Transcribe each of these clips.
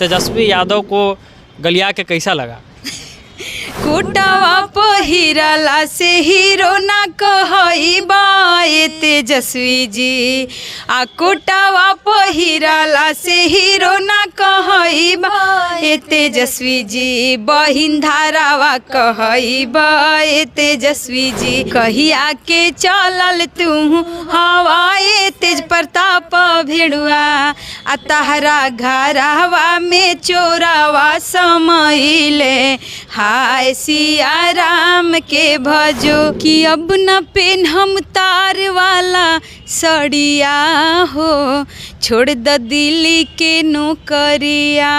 तेजस्वी यादव को गलिया के कैसा लगा? कोटावा पहिरला से हीरो ना कहइबा ए तेजस्वी जी, आ कोटावा पहिरला से हीरो ना कहइबा ए तेजस्वी जी, बहिन धारावा कहइबा ए तेजस्वी जी, कहिया के चलल तू हवा ए तेज प्रताप भेड़ुआ, आ तहरा घरवा में चोरावा समइले, हाय सिया राम के भजो कि अब न पेन हम तार वाला सड़िया हो, छोड़ द दिल्ली के नौकरिया,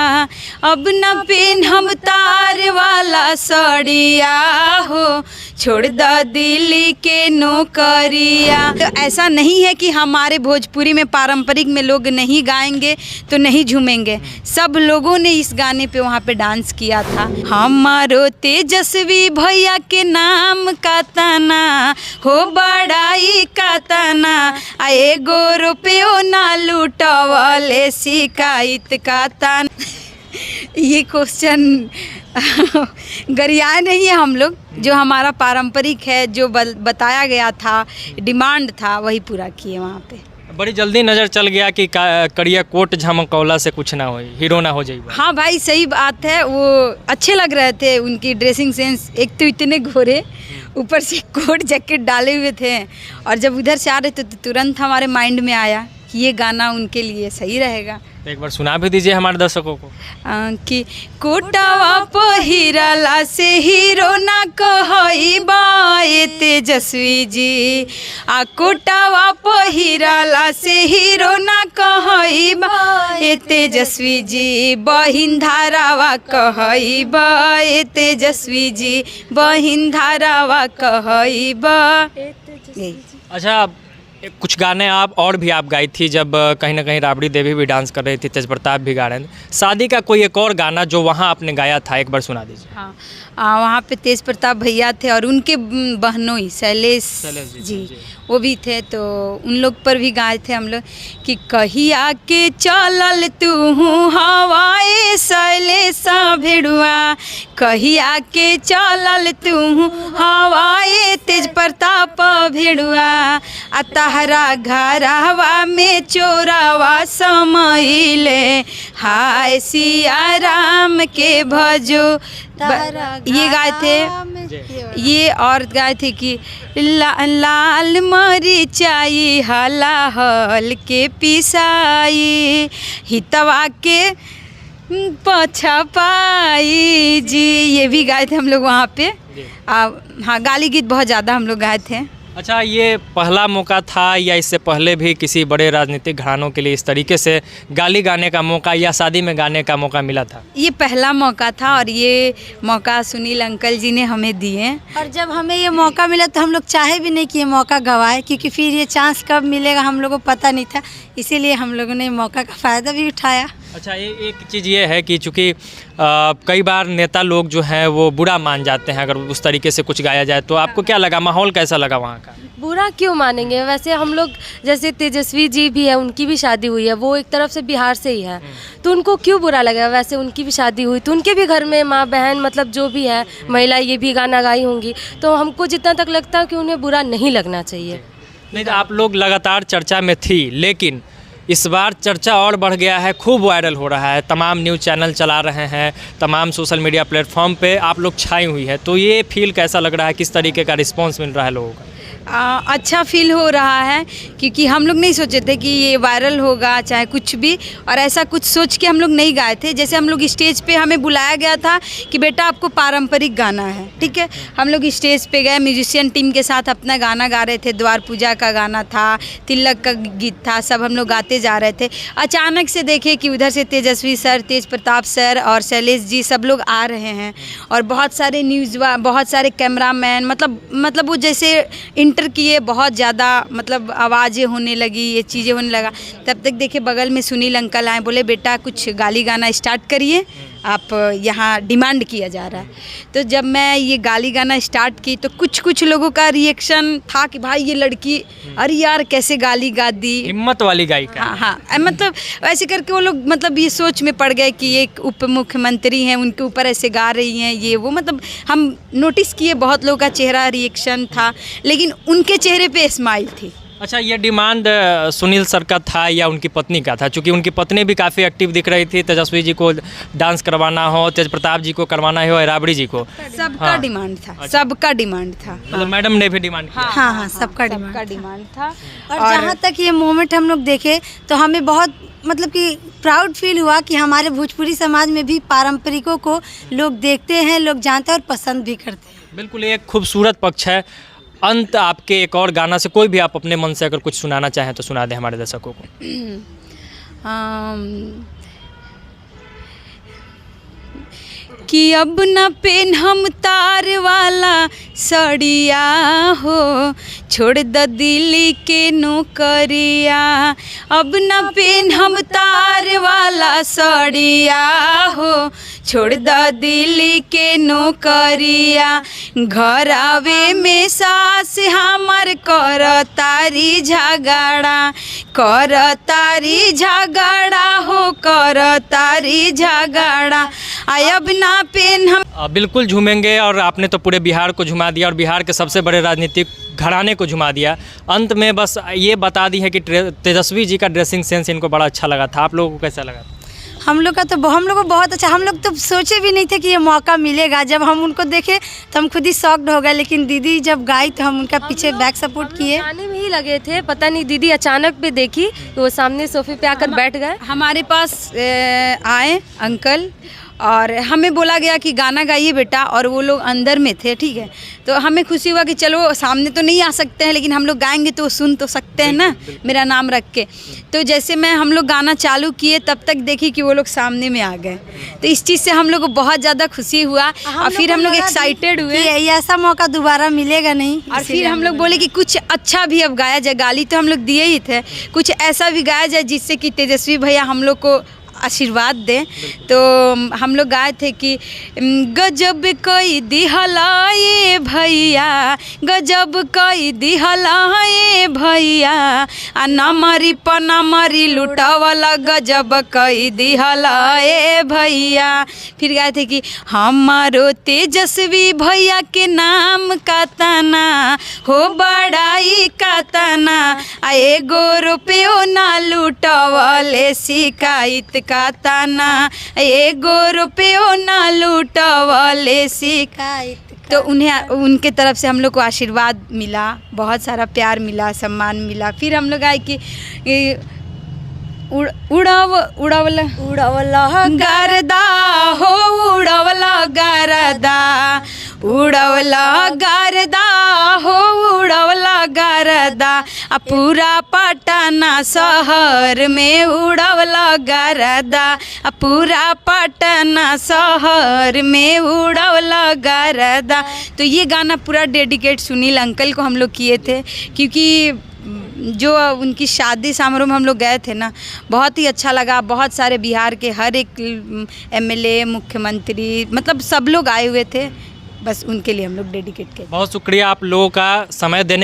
अब न पेन हम तार वाला सड़िया हो, छोड़ द दिल्ली के नौकरिया। तो ऐसा नहीं है कि हमारे भोजपुरी में पारंपरिक में लोग नहीं गाएंगे तो नहीं झूमेंगे, सब लोगों ने इस गाने पे वहाँ पे डांस किया था। हमारो तेजस्वी भैया के नाम का तना हो बड़ाई का तना, आ एगो रुपयो ना लूटवले शिकायत का तना। ये क्वेश्चन गरियाए नहीं है, हम लोग जो हमारा पारंपरिक है, जो बताया गया था, डिमांड था, वही पूरा किए वहाँ पे। बड़ी जल्दी नज़र चल गया कि करिया कोट झमकौला से कुछ ना हो, हीरो ना हो जाएगा। हाँ भाई सही बात है, वो अच्छे लग रहे थे, उनकी ड्रेसिंग सेंस, एक तो इतने गोरे, ऊपर से कोट जैकेट डाले हुए थे, और जब उधर से आ रहे थे तो तुरंत हमारे माइंड में आया कि ये गाना उनके लिए सही रहेगा। तो एक बार सुना भी दीजिए हमारे दर्शकों को। कि कोटावा पहिरला से हीरो ना कहइबा ए तेजस्वी जी, आ कोटावा पहिरला से हीरो ना कहइबा ए तेजस्वी जी, बहिन धारावा कहइबा ए तेजस्वी जी, बहिन धारावा कहइबा। अच्छा, कुछ गाने आप और भी आप गाई थी, जब कहीं ना कहीं राबड़ी देवी भी डांस कर रही थी, तेज प्रताप भी गा रहे थे। शादी का कोई एक और गाना जो वहाँ आपने गाया था, एक बार सुना दीजिए। हाँ, वहाँ पे तेज प्रताप भैया थे और उनके बहनों ही शैलेश जी वो भी थे, तो उन लोग पर भी गाए थे हम लोग कि कहिया के चलल तू हवाए शैलेश भेड़ुआ, कहिया के चलल तू हवाए तेज प्रताप भेड़ुआ, आ तहरा घरवा में चोरावा समइले, हाय सिया राम के भजो। ये गाए थे, ये और गाए थे कि लाल मरिचाई हला हल के पिसाई, हितवा के पछपाई जी, ये भी गाए थे हम लोग वहाँ पे। हाँ, गाली गीत बहुत ज़्यादा हम लोग गाए थे। अच्छा, ये पहला मौका था या इससे पहले भी किसी बड़े राजनीतिक घरानों के लिए इस तरीके से गाली गाने का मौका या शादी में गाने का मौका मिला था? ये पहला मौका था और ये मौका सुनील अंकल जी ने हमें दिए, और जब हमें ये मौका मिला तो हम लोग चाहे भी नहीं कि ये मौका गवाए, क्योंकि फिर ये चांस कब मिलेगा हम लोगों को पता नहीं था, इसीलिए हम लोगों ने मौका का फ़ायदा भी उठाया। अच्छा, एक चीज़ ये है कि चूँकि कई बार नेता लोग जो हैं वो बुरा मान जाते हैं अगर उस तरीके से कुछ गाया जाए, तो आपको क्या लगा, माहौल कैसा लगा वहाँ का? बुरा क्यों मानेंगे, वैसे हम लोग जैसे तेजस्वी जी भी है, उनकी भी शादी हुई है, वो एक तरफ से बिहार से ही है, तो उनको क्यों बुरा लगेगा, वैसे उनकी भी शादी हुई तो उनके भी घर में माँ बहन मतलब जो भी है महिला ये भी गाना गाई होंगी, तो हमको जितना तक लगता है कि उन्हें बुरा नहीं लगना चाहिए। नहीं तो आप लोग लगातार चर्चा में थी, लेकिन इस बार चर्चा और बढ़ गया है, खूब वायरल हो रहा है, तमाम न्यूज़ चैनल चला रहे हैं, तमाम सोशल मीडिया प्लेटफॉर्म पे आप लोग छाई हुई है, तो ये फील कैसा लग रहा है, किस तरीके का रिस्पांस मिल रहा है लोगों का? अच्छा फील हो रहा है, क्योंकि हम लोग नहीं सोचे थे कि ये वायरल होगा चाहे कुछ भी, और ऐसा कुछ सोच के हम लोग नहीं गाए थे। जैसे हम लोग स्टेज पे हमें बुलाया गया था कि बेटा आपको पारंपरिक गाना है, ठीक है, हम लोग स्टेज पे गए, म्यूजिशियन टीम के साथ अपना गाना गा रहे थे, द्वार पूजा का गाना था, तिलक का गीत था, सब हम लोग गाते जा रहे थे। अचानक से देखे कि उधर से तेजस्वी सर, तेज प्रताप सर और शैलेश जी सब लोग आ रहे हैं, और बहुत सारे बहुत सारे कैमरामैन, मतलब वो जैसे इंटर किए, बहुत ज़्यादा मतलब आवाज़ें होने लगी, ये चीज़ें होने लगा। तब तक देखे बगल में सुनील अंकल आए, बोले बेटा कुछ गाली गाना स्टार्ट करिए, आप यहाँ डिमांड किया जा रहा है। तो जब मैं ये गाली गाना स्टार्ट की तो कुछ लोगों का रिएक्शन था कि भाई ये लड़की अरे यार कैसे गाली गा दी, हिम्मत वाली गायिका। हाँ मतलब ऐसे करके वो लोग मतलब ये सोच में पड़ गए कि एक उप मुख्यमंत्री हैं, उनके ऊपर ऐसे गा रही हैं ये वो। मतलब हम नोटिस किए बहुत लोगों का चेहरा रिएक्शन था, लेकिन उनके चेहरे पे स्माइल थी। अच्छा, ये डिमांड सुनील सर का था या उनकी पत्नी का था? क्योंकि उनकी पत्नी भी काफ़ी एक्टिव दिख रही थी, तेजस्वी जी को डांस करवाना हो, तेज प्रताप जी को करवाना हो, राबड़ी जी को, सबका डिमांड था। सबका डिमांड था। मतलब मैडम ने भी डिमांड किया। हाँ सबका डिमांड था। और जहाँ तक ये मोमेंट हम लोग देखे तो हमें बहुत मतलब कि प्राउड फील हुआ कि हमारे भोजपुरी समाज में भी पारंपरिकों को लोग देखते हैं, लोग जानते हैं और पसंद भी करते हैं। बिल्कुल, ये एक खूबसूरत पक्ष है। अंत आपके एक और गाना से कोई भी आप अपने मन से अगर कुछ सुनाना चाहें तो सुना दें हमारे दर्शकों को। कि अब न पेन हम तार वाला सड़िया हो, छोड़ द दिल्ली के नौकरिया। अब न पेन हम तार वाला सड़िया हो, छोड़ द दिल्ली के नौकरिया। घर आवे में सास हमर कर तारी झगड़ा, कर तारी झगड़ा हो, कर तारी झगड़ा। अब ना पेन हम। बिल्कुल झूमेंगे, और आपने तो पूरे बिहार को झुमा दिया और बिहार के सबसे बड़े राजनीतिक घराने को झुमा दिया। अंत में बस ये बता दी है कि तेजस्वी जी का ड्रेसिंग सेंस इनको बड़ा अच्छा लगा था। आप लोगों को कैसा लगा? हम लोग को बहुत अच्छा। हम लोग तो सोचे भी नहीं थे कि ये मौका मिलेगा। जब हम उनको देखे तो हम खुद ही शॉक्ड हो गए, लेकिन दीदी जब गाई तो हम उनका पीछे बैक सपोर्ट किए। गाने में ही लगे थे, पता नहीं दीदी अचानक पे देखी तो वो सामने सोफे पे आकर बैठ गए। हमारे पास आए अंकल और हमें बोला गया कि गाना गाइए बेटा, और वो लोग अंदर में थे, ठीक है। तो हमें खुशी हुआ कि चलो सामने तो नहीं आ सकते हैं लेकिन हम लोग गाएंगे तो सुन तो सकते हैं ना, मेरा नाम रख के। तो जैसे हम लोग गाना चालू किए तब तक देखी कि वो लोग सामने में आ गए। तो इस चीज़ से हम लोग को बहुत ज़्यादा खुशी हुआ और फिर हम लोग एक्साइटेड हुए कि ऐसा मौका दोबारा मिलेगा नहीं। और फिर हम लोग बोले कि कुछ अच्छा भी अब गाया जाए। गाली तो हम लोग दिए ही थे, कुछ ऐसा भी गाया जाए जिससे कि तेजस्वी भैया हम लोग को आशीर्वाद दें। तो हम लोग गाए थे कि गजब कई दिहलाए भैया, गजब कई दिहलाए भैया, आ नमरी पनमरी लुटावला गजब कई दिहलाए भैया। फिर गाए थे कि हमारो तेजस्वी भैया के नाम का तना हो बड़ाई का तना, आ एगो रुपयो ना लुटावले शिकायत का ताना, एगो रुपयो ना लूटवले शिकायत। तो उन्हें उनके तरफ से हम लोग को आशीर्वाद मिला, बहुत सारा प्यार मिला, सम्मान मिला। फिर हम लोग आए कि उड़ावला गरदा हो, उड़ावला गरदा, उड़ावला गरदा हो, उड़ावला गरदा, आ पूरा पटना शहर में उड़ावला गरदा, आ पूरा पटना शहर में उड़ावला गरदा। तो ये गाना पूरा डेडिकेट सुनील अंकल को हम लोग किए थे, क्योंकि जो उनकी शादी समारोह में हम लोग गए थे ना, बहुत ही अच्छा लगा। बहुत सारे बिहार के हर एक एमएलए, मुख्यमंत्री, मतलब सब लोग आए हुए थे। बस उनके लिए हम लोग डेडिकेट किए। बहुत शुक्रिया आप लोगों का समय देने